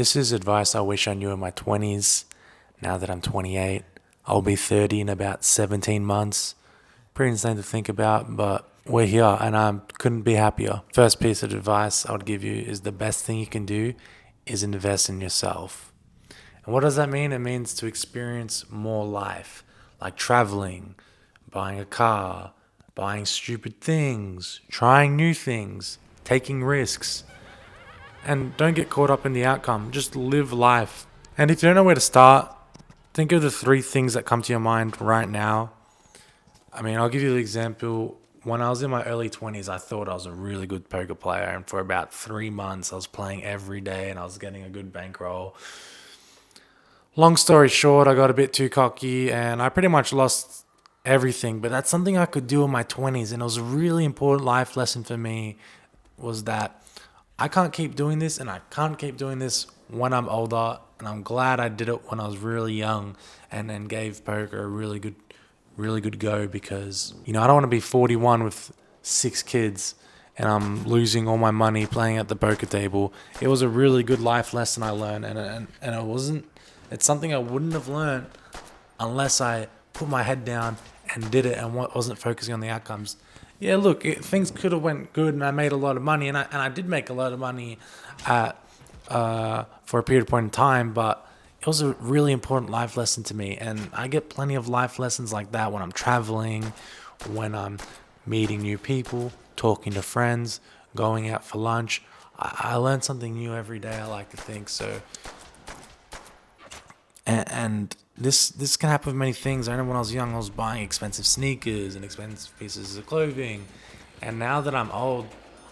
This is advice I wish I knew in my 20s. Now that I'm 28, I'll be 30 in about 17 months. Pretty insane to think about, but we're here and I couldn't be happier. First piece of advice I would give you is the best thing you can do is invest in yourself. And what does that mean? It means to experience more life, like traveling, buying a car, buying stupid things, trying new things, taking risks. And don't get caught up in the outcome. Just live life. And if you don't know where to start, think of the three things that come to your mind right now. I mean, I'll give you the example. When I was in my early 20s, I thought I was a really good poker player. And for about 3 months, I was playing every day and I was getting a good bankroll. Long story short, I got a bit too cocky and I pretty much lost everything. But that's something I could do in my 20s. And it was a really important life lesson for me, was that I can't keep doing this and I can't keep doing this when I'm older. And I'm glad I did it when I was really young and then gave poker a really good go, because, I don't want to be 41 with 6 kids and I'm losing all my money playing at the poker table. It was a really good life lesson I learned, and it's something I wouldn't have learned unless I put my head down and did it and wasn't focusing on the outcomes. Yeah, look, things could have went good and I made a lot of money, and I did make a lot of money for a period of point in time, but it was a really important life lesson to me. And I get plenty of life lessons like that when I'm traveling, when I'm meeting new people, talking to friends, going out for lunch. I learn something new every day, I like to think. So, and this can happen with many things. I remember when I was young, I was buying expensive sneakers and expensive pieces of clothing. And now that I'm old,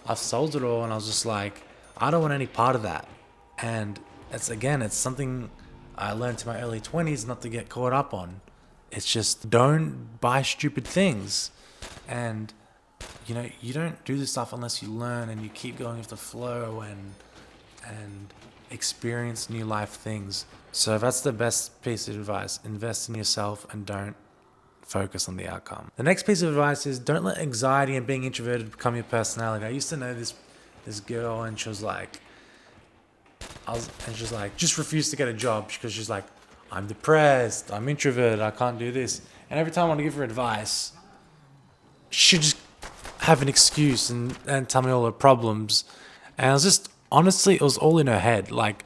I've sold it all and I was just like, I don't want any part of that. And it's something I learned in my early 20s not to get caught up on. It's just, don't buy stupid things. And, you don't do this stuff unless you learn and you keep going with the flow and experience new life things. So that's the best piece of advice. Invest in yourself and don't focus on the outcome. The next piece of advice is, don't let anxiety and being introverted become your personality. I used to know this girl, and she was like, just refused to get a job because she's like, I'm depressed, I'm introverted, I can't do this. And every time I want to give her advice, she'd just have an excuse and tell me all her problems. And honestly, it was all in her head. Like,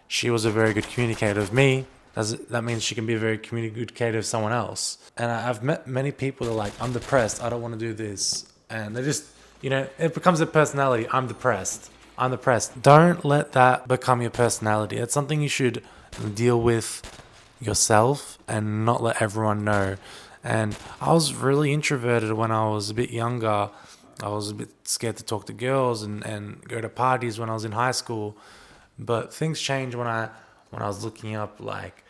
she was a very good communicator with me. That means she can be a very good communicator with someone else. And I've met many people that are like, I'm depressed, I don't want to do this. And they just, it becomes a personality. I'm depressed. Don't let that become your personality. It's something you should deal with yourself and not let everyone know. And I was really introverted when I was a bit younger. I was a bit scared to talk to girls and go to parties when I was in high school. But things changed when I was looking up, like,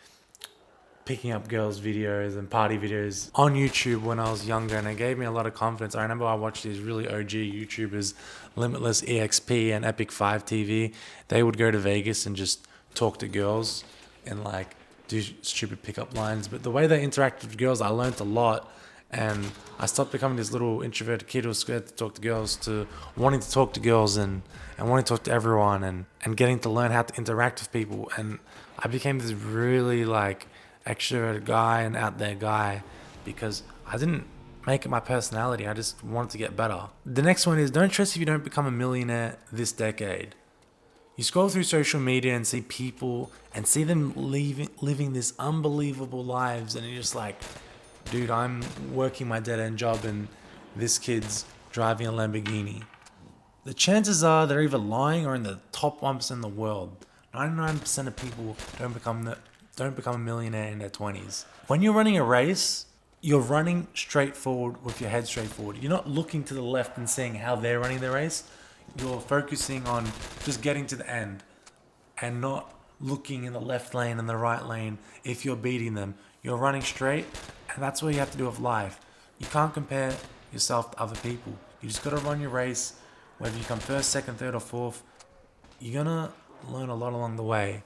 picking up girls' videos and party videos on YouTube when I was younger, and it gave me a lot of confidence. I remember I watched these really OG YouTubers, Limitless EXP and Epic 5 TV. They would go to Vegas and just talk to girls and, like, do stupid pickup lines. But the way they interacted with girls, I learned a lot. And I stopped becoming this little introverted kid who was scared to talk to girls to wanting to talk to girls and wanting to talk to everyone and getting to learn how to interact with people. And I became this really, like, extroverted guy and out there guy because I didn't make it my personality. I just wanted to get better. The next one is, don't stress if you don't become a millionaire this decade. You scroll through social media and see people and see them living this unbelievable lives, and you're just like, dude, I'm working my dead-end job and this kid's driving a Lamborghini. The chances are they're either lying or in the top 1% in the world. 99% of people don't become a millionaire in their 20s. When you're running a race, you're running straight forward with your head straight forward. You're not looking to the left and seeing how they're running their race. You're focusing on just getting to the end and not looking in the left lane and the right lane if you're beating them. You're running straight, and that's what you have to do with life. You can't compare yourself to other people. You just got to run your race. Whether you come first, second, third, or fourth, you're going to learn a lot along the way.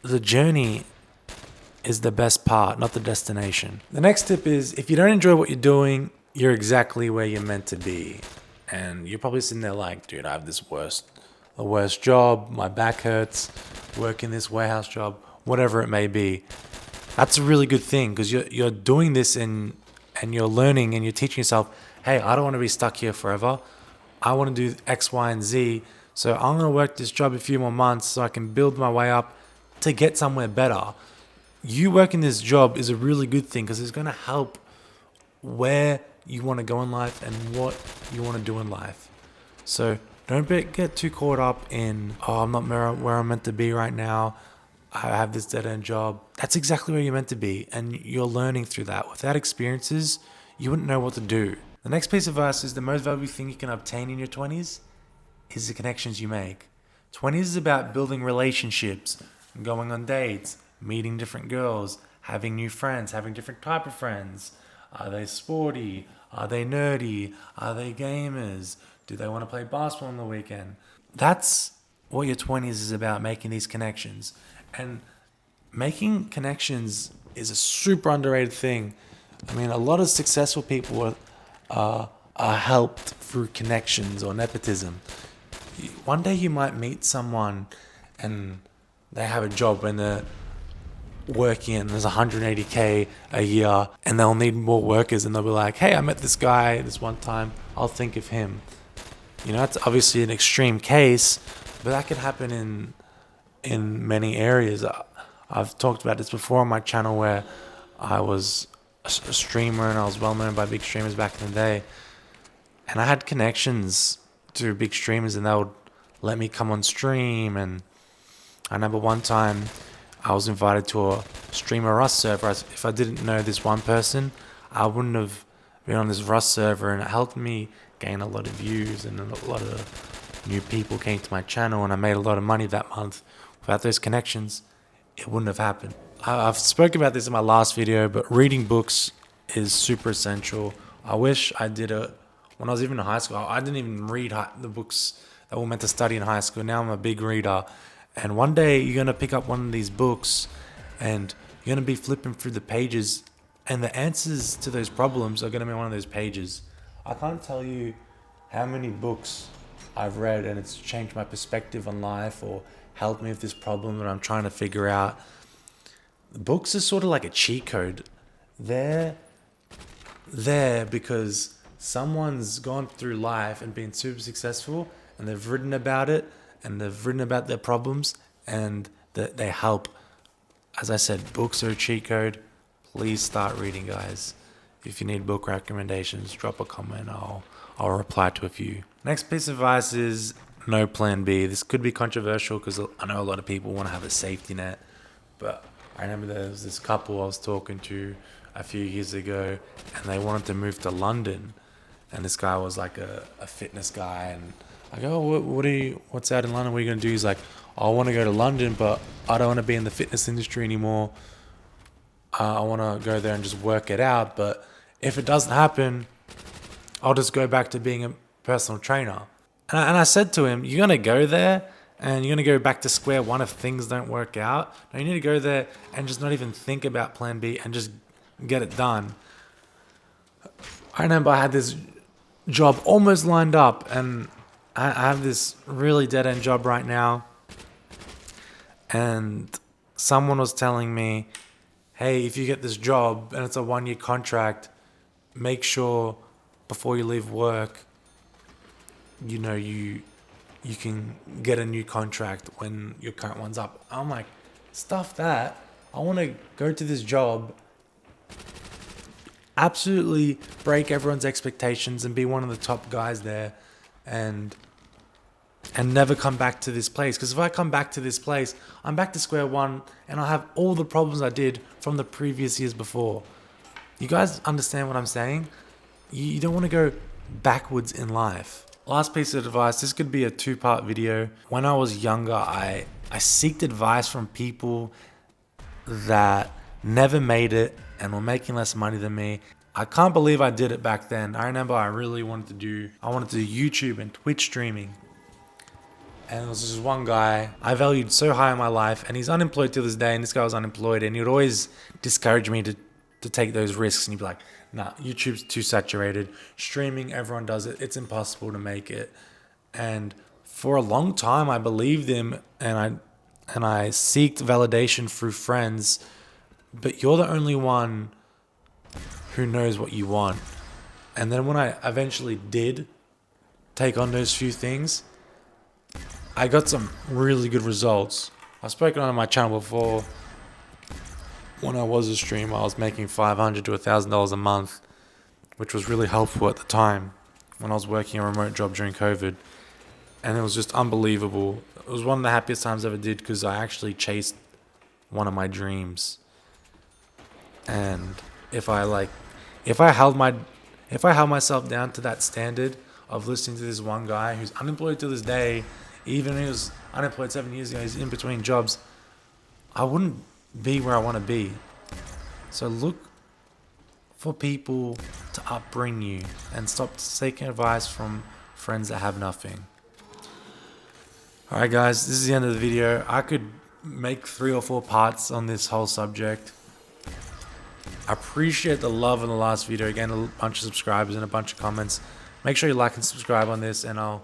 The journey is the best part, not the destination. The next tip is, if you don't enjoy what you're doing, you're exactly where you're meant to be. And you're probably sitting there like, dude, I have this worst the worst job, my back hurts, working this warehouse job, whatever it may be. That's a really good thing because you're doing this and you're learning and you're teaching yourself, hey, I don't want to be stuck here forever. I want to do X, Y, and Z. So I'm going to work this job a few more months so I can build my way up to get somewhere better. You working this job is a really good thing because it's going to help where you want to go in life and what you want to do in life. So don't get too caught up in, oh, I'm not where I'm meant to be right now. I have this dead end job. That's exactly where you're meant to be. And you're learning through that. Without experiences, you wouldn't know what to do. The next piece of advice is the most valuable thing you can obtain in your 20s is the connections you make. 20s is about building relationships, going on dates, meeting different girls, having new friends, having different type of friends. Are they sporty? Are they nerdy? Are they gamers? Do they want to play basketball on the weekend? That's what your 20s is about, making these connections. And making connections is a super underrated thing. I mean, a lot of successful people are helped through connections or nepotism. One day you might meet someone and they have a job and they're working and there's 180K a year and they'll need more workers and they'll be like, hey, I met this guy this one time, I'll think of him. That's obviously an extreme case, but that could happen in many areas. I've talked about this before on my channel where I was a streamer and I was well known by big streamers back in the day. And I had connections to big streamers and they would let me come on stream. And I remember one time I was invited to a streamer Rust server. If I didn't know this one person, I wouldn't have been on this Rust server, and it helped me gain a lot of views and a lot of new people came to my channel and I made a lot of money that month. Without those connections, it wouldn't have happened. I've spoken about this in my last video, but reading books is super essential. I wish I did it when I was even in high school. I didn't even read the books that were meant to study in high school. Now I'm a big reader. And one day you're going to pick up one of these books and you're going to be flipping through the pages and the answers to those problems are going to be on one of those pages. I can't tell you how many books I've read and it's changed my perspective on life or helped me with this problem that I'm trying to figure out. Books are sort of like a cheat code. They're there because someone's gone through life and been super successful and they've written about it and they've written about their problems and they help. As I said, books are a cheat code. Please start reading, guys. If you need book recommendations, drop a comment. I'll reply to a few. Next piece of advice is no plan B. This could be controversial because I know a lot of people want to have a safety net, but I remember there was this couple I was talking to a few years ago and they wanted to move to London, and this guy was like a fitness guy, and I go, what's out in London? What are you going to do? He's like, I want to go to London, but I don't want to be in the fitness industry anymore. I want to go there and just work it out, but if it doesn't happen, I'll just go back to being a personal trainer. And I said to him, you're going to go there and you're going to go back to square one if things don't work out. No, you need to go there and just not even think about plan B and just get it done. I remember I had this job almost lined up and I have this really dead-end job right now. And someone was telling me, hey, if you get this job and it's a 1-year contract, make sure before you leave work, you can get a new contract when your current one's up. I'm like, stuff that. I want to go to this job, absolutely break everyone's expectations and be one of the top guys there and never come back to this place. Because if I come back to this place, I'm back to square one and I'll have all the problems I did from the previous years before. You guys understand what I'm saying? You don't want to go backwards in life. Last piece of advice, this could be a 2-part video. When I was younger, I sought advice from people that never made it and were making less money than me. I can't believe I did it back then. I remember I wanted to do YouTube and Twitch streaming. And there was this one guy I valued so high in my life, and he's unemployed to this day, and this guy was unemployed, and he would always discourage me to take those risks, and he'd be like, nah, YouTube's too saturated. Streaming, everyone does it. It's impossible to make it. And for a long time I believed him, and I seeked validation through friends, but you're the only one who knows what you want. And then when I eventually did take on those few things, I got some really good results. I've spoken on my channel before. When I was a streamer, I was making $500 to $1,000 a month, which was really helpful at the time when I was working a remote job during COVID. And it was just unbelievable. It was one of the happiest times I ever did because I actually chased one of my dreams. And if I held myself down to that standard of listening to this one guy who's unemployed to this day, even he was unemployed 7 years ago, he's in between jobs, I wouldn't be where I want to be. So look for people to upbring you and stop taking advice from friends that have nothing. Alright guys, this is the end of the video. I could make 3 or 4 parts on this whole subject. I appreciate the love in the last video. Again, a bunch of subscribers and a bunch of comments. Make sure you like and subscribe on this, and I'll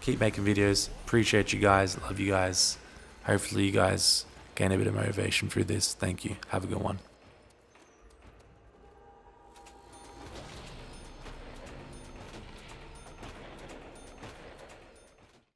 keep making videos. Appreciate you guys. Love you guys. Hopefully you guys gain a bit of motivation through this. Thank you. Have a good one.